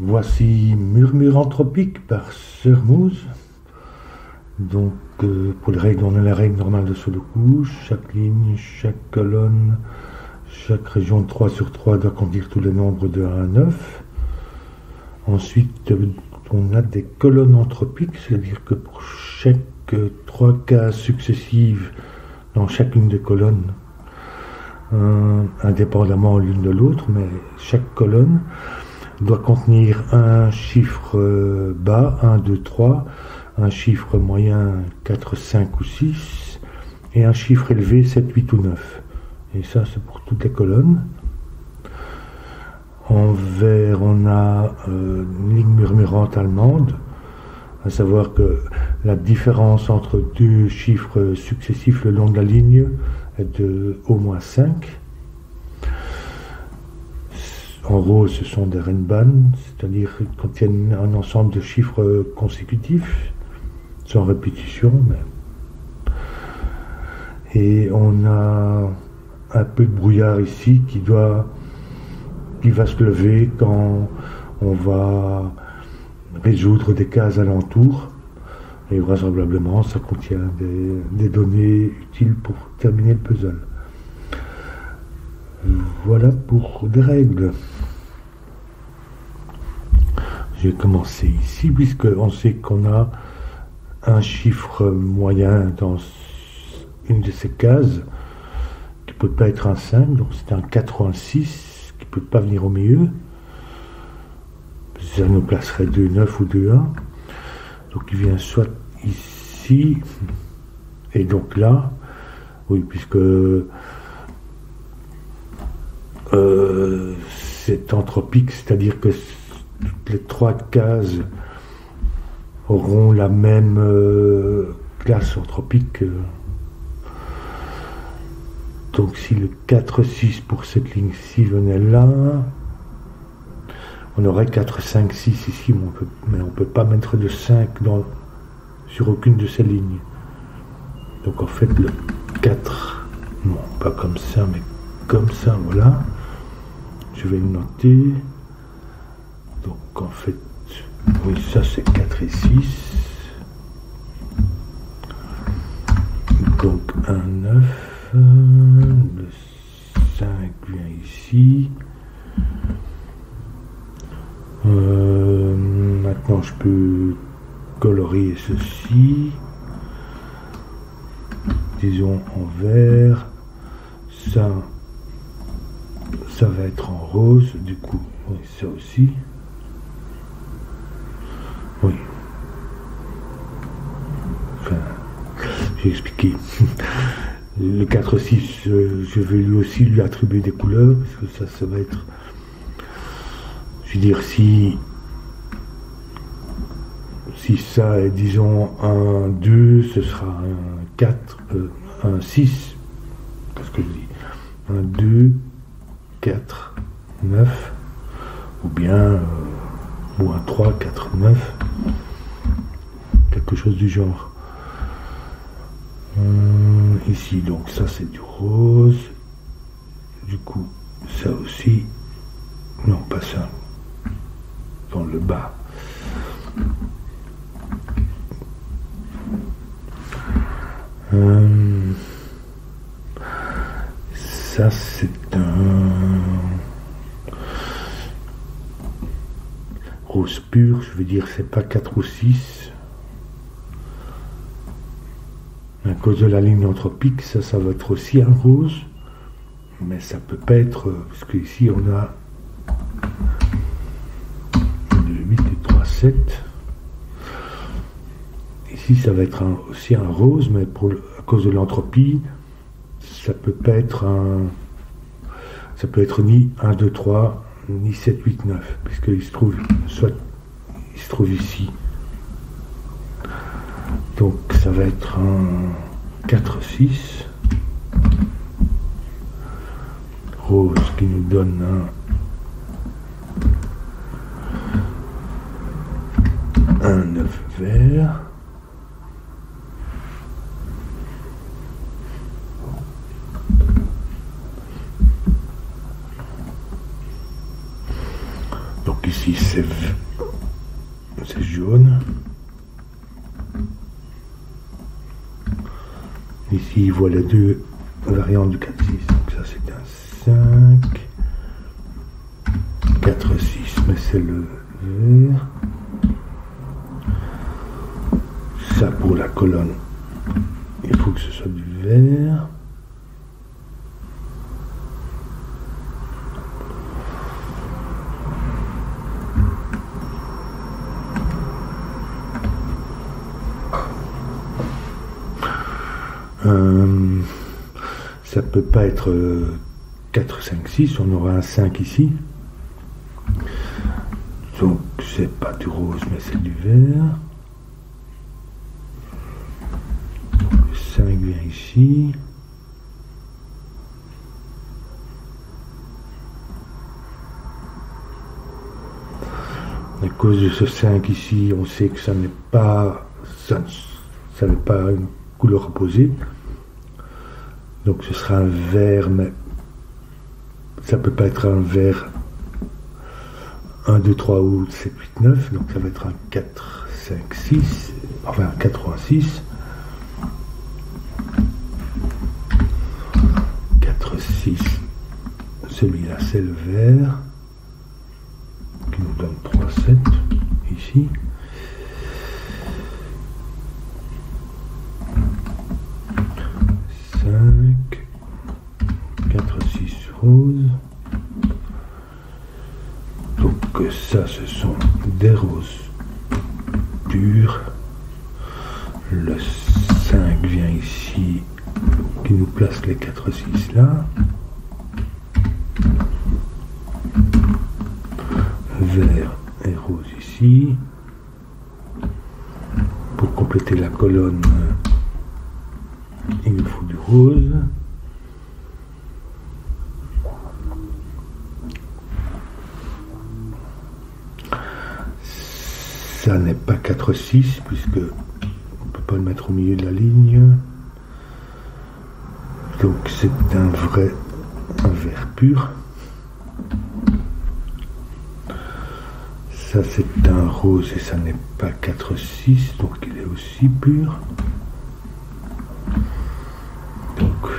Voici Murmure anthropique par Sir Moose. Donc, pour les règles, on a la règle normale de solo couche. Chaque ligne, chaque colonne, chaque région de 3 sur 3 doit contenir tous les nombres de 1 à 9. Ensuite, on a des colonnes anthropiques, c'est-à-dire que pour chaque 3 cases successives dans chacune des colonnes, indépendamment l'une de l'autre, mais chaque colonne doit contenir un chiffre bas, 1, 2, 3, un chiffre moyen, 4, 5 ou 6, et un chiffre élevé, 7, 8 ou 9. Et ça, c'est pour toutes les colonnes. En vert, on a une ligne murmurante allemande, à savoir que la différence entre deux chiffres successifs le long de la ligne est de au moins 5. En rose, ce sont des Renban, c'est-à-dire qu'ils contiennent un ensemble de chiffres consécutifs, sans répétition. Et on a un peu de brouillard ici qui va se lever quand on va résoudre des cases alentours. Et vraisemblablement, ça contient des données utiles pour terminer le puzzle. Voilà pour des règles. Je vais commencer ici, puisqu'on sait qu'on a un chiffre moyen dans une de ces cases qui ne peut pas être un 5, donc c'est un 4 ou un 6 qui ne peut pas venir au milieu. Ça nous placerait 2, 9 ou 2, 1. Donc il vient soit ici, et donc là, oui, puisque c'est anthropique, c'est-à-dire que toutes les 3 cases auront la même classe anthropique. Donc si le 4, 6 pour cette ligne-ci venait là, on aurait 4, 5, 6 ici, mais on ne peut pas mettre de 5 sur aucune de ces lignes. Donc en fait le 4, non pas comme ça, mais comme ça, voilà. Je vais le noter. Donc en fait, oui, ça c'est 4 et 6. Donc 1, 9. Le 5 vient ici. Maintenant je peux colorier ceci. Disons en vert. Ça va être en rose, du coup, oui, ça aussi. Oui. Enfin, j'ai expliqué. Le 4-6, je vais lui aussi lui attribuer des couleurs, parce que ça va être... Je veux dire, si ça est, disons, un 2, ce sera un 4, un 6, parce que je dis un 2, 4, 9, ou bien ou un 3, 4, 9, quelque chose du genre. Ici, donc ça c'est du rose, du coup ça aussi, non pas ça, dans le bas. Ça c'est un rose pur, je veux dire c'est pas 4 ou 6. À cause de la ligne anthropique, ça va être aussi un rose, mais ça peut pas être, parce qu'ici on a 8 et 3, 7. Ici ça va être aussi un rose, mais à cause de l'entropie, ça peut pas être ça peut être ni 1, 2, 3, ni 7, 8, 9, puisqu'il se trouve ici. Donc ça va être un 4, 6. Rose qui nous donne un 9 vert. Donc ici c'est jaune. Ici il voit les deux variantes du 4-6. Donc ça c'est un 5. 4-6, mais c'est le vert. Ça pour la colonne, il faut que ce soit du vert. Ça peut pas être 4, 5, 6, on aura un 5 ici. Donc c'est pas du rose mais c'est du vert. Le 5 vient ici. À cause de ce 5 ici, on sait que ça n'est pas ça n'est pas une couleur opposée. Donc ce sera un vert, mais ça peut pas être un vert 1, 2, 3 ou 7, 8, 9. Donc ça va être un 4, 5, 6. Enfin un 4, 3, 6. 4, 6. Celui-là c'est le vert. Qui nous donne 3, 7. Ici. 5, 4, 6 roses. Donc ça ce sont des roses pures. Le 5 vient ici qui nous place les 4, 6 là. Vert et rose ici. Pour compléter la colonne, il nous faut du rose. Ça n'est pas 4, 6 puisque on ne peut pas le mettre au milieu de la ligne. Donc c'est un vert pur. Ça c'est un rose et ça n'est pas 4, 6, donc il est aussi pur. Donc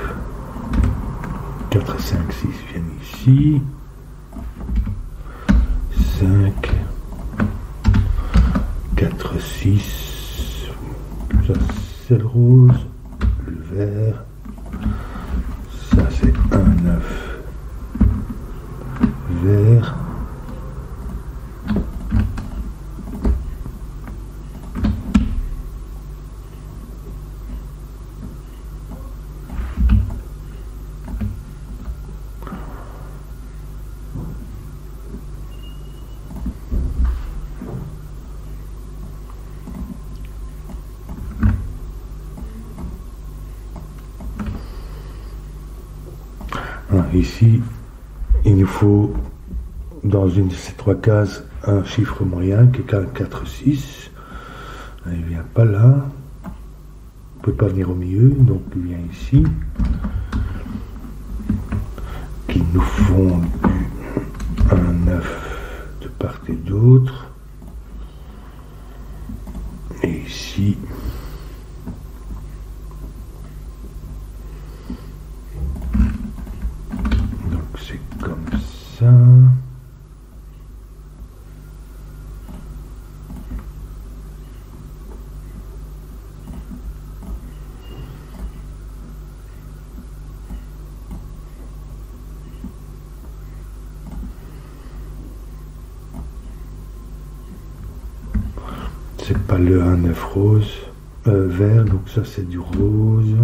4, 5, 6 viennent ici. 5, 4, 6. Ça c'est le rose, le vert. Ça c'est un 9 vert. Ici, il nous faut, dans une de ces trois cases, un chiffre moyen qui est 4, 6. Il ne vient pas là. Il ne peut pas venir au milieu, donc il vient ici. Qui nous font un 9 de part et d'autre. Et ici, comme ça. C'est pas le 1-9 rose, vert, donc ça c'est du rose.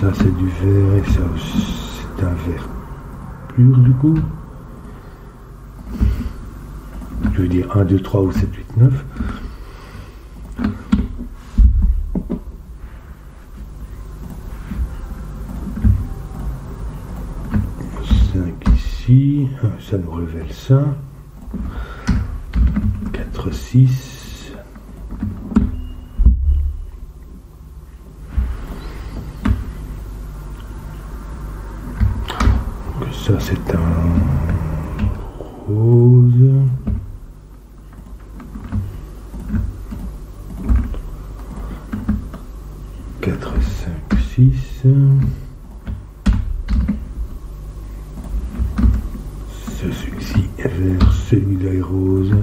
Ça c'est du vert et ça aussi. C'est un vert pur du coup. Je veux dire 1, 2, 3 ou 7, 8, 9. Ici, ça nous révèle ça. 4, 6. Ça c'est un rose. Quatre, cinq, six. Celui-ci est vert, celui-là est rose.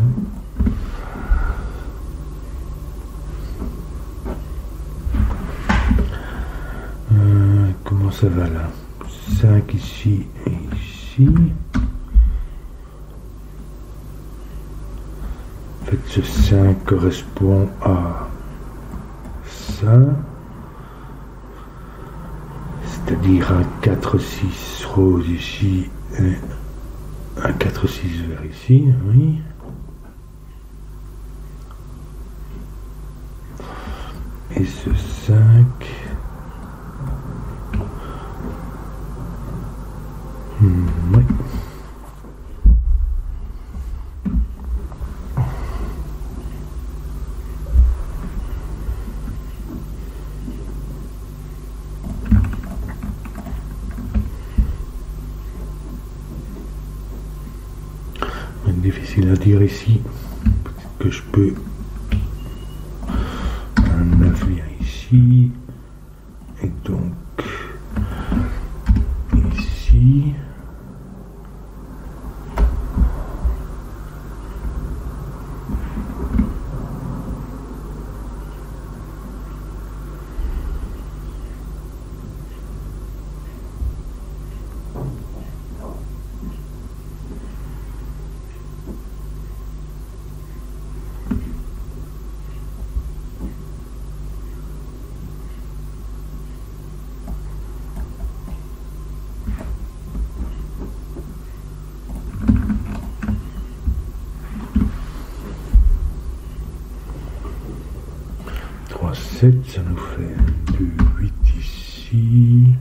Comment ça va là? 5 ici et ici. En fait, ce 5 correspond à ça. C'est-à-dire un 4-6 rose ici et un 4-6 vert ici, oui. Et ce 5... oui. Difficile à dire ici. Peut-être que je peux. Un 9 vient ici. Et donc ici. Ça nous fait du 8 ici.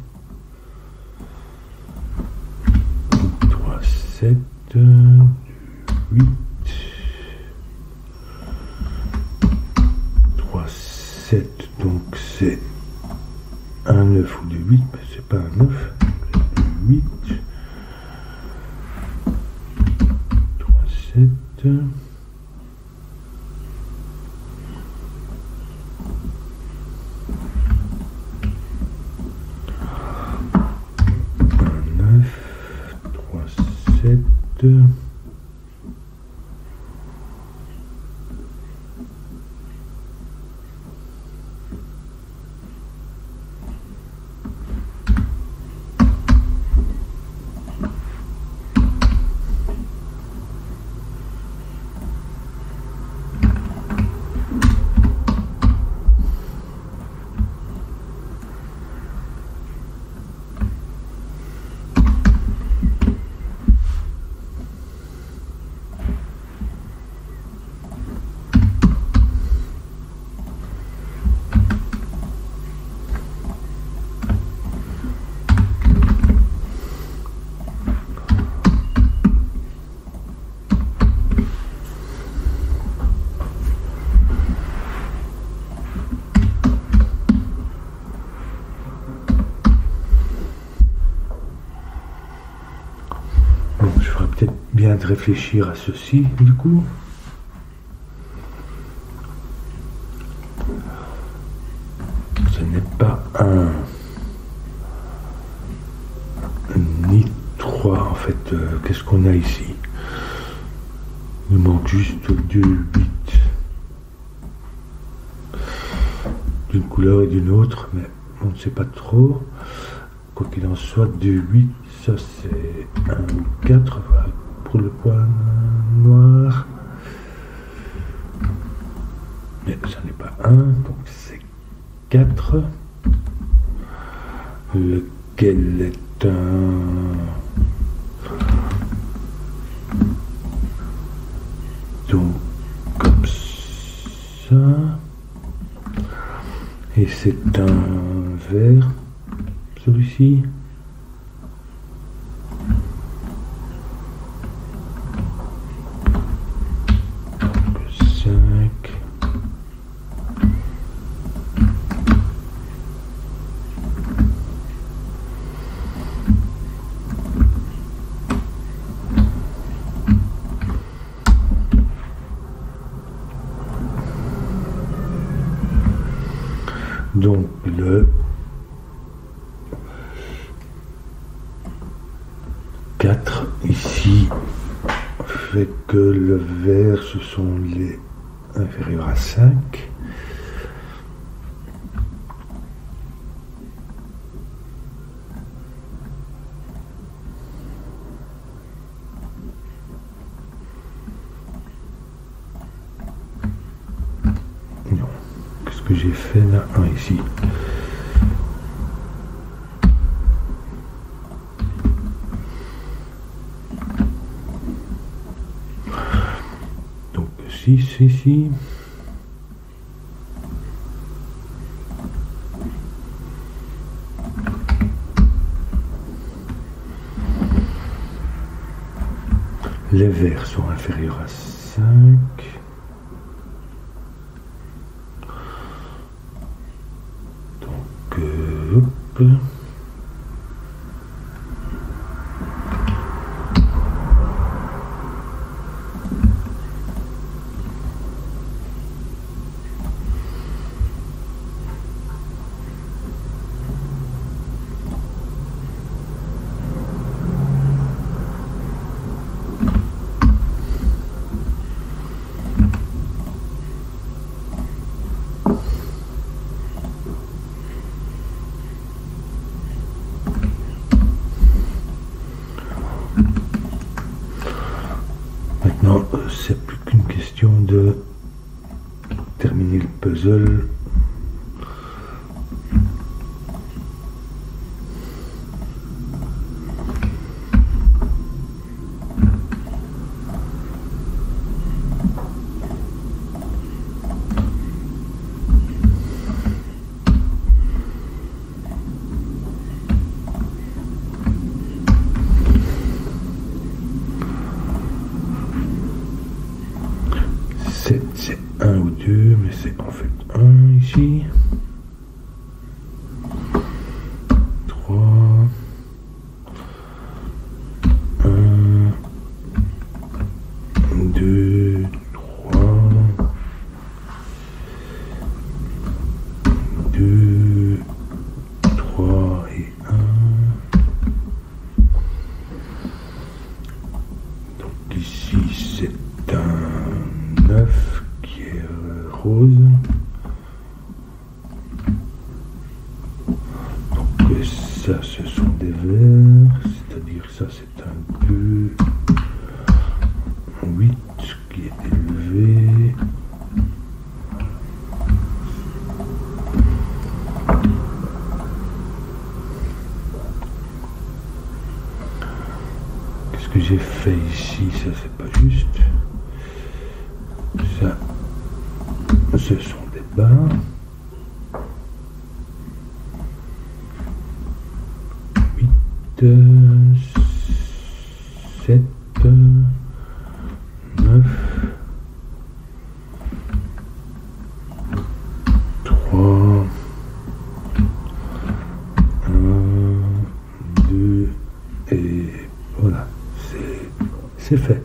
3, 7, du 8. 3, 7, donc c'est un 9 ou du 8, mais c'est pas un 9, c'est du 8. 3, 7. Bien de réfléchir à ceci du coup. Ce n'est pas un ni 3 en fait. Qu'est-ce qu'on a ici? Il nous manque juste du 8 d'une couleur et d'une autre, mais on ne sait pas trop. Quoi qu'il en soit, du 8, ça c'est 1 ou 4. Voilà. Pour le point noir, mais ça n'est pas 1, donc c'est 4, lequel est donc comme ça, et c'est un vert, celui-ci. Donc le 4 ici fait que le vert ce sont les inférieurs à 5. Non, qu'est-ce que j'ai fait là? Ah, ici. Donc 6 ici. Les verts sont inférieurs à 5. Donc, hop. Maintenant, c'est plus qu'une question de terminer le puzzle. C'est 1 ou 2, mais c'est en fait 1 ici. 3. 1, 2, 3. 2, 3 et 1. Donc ici c'est un 9 qui est rose. Donc ça ce sont des verts, c'est-à-dire ça c'est un 2, 8 qui est élevé. Qu'est-ce que j'ai fait ici? Ça c'est pas juste. Ça, ce sont des bas. 8, 7, 9, 3, 1, 2, et voilà, c'est fait.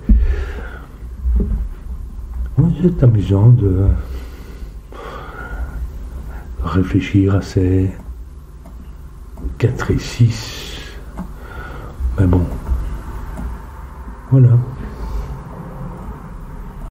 C'est amusant de réfléchir à ces 4 et 6. Mais bon, voilà.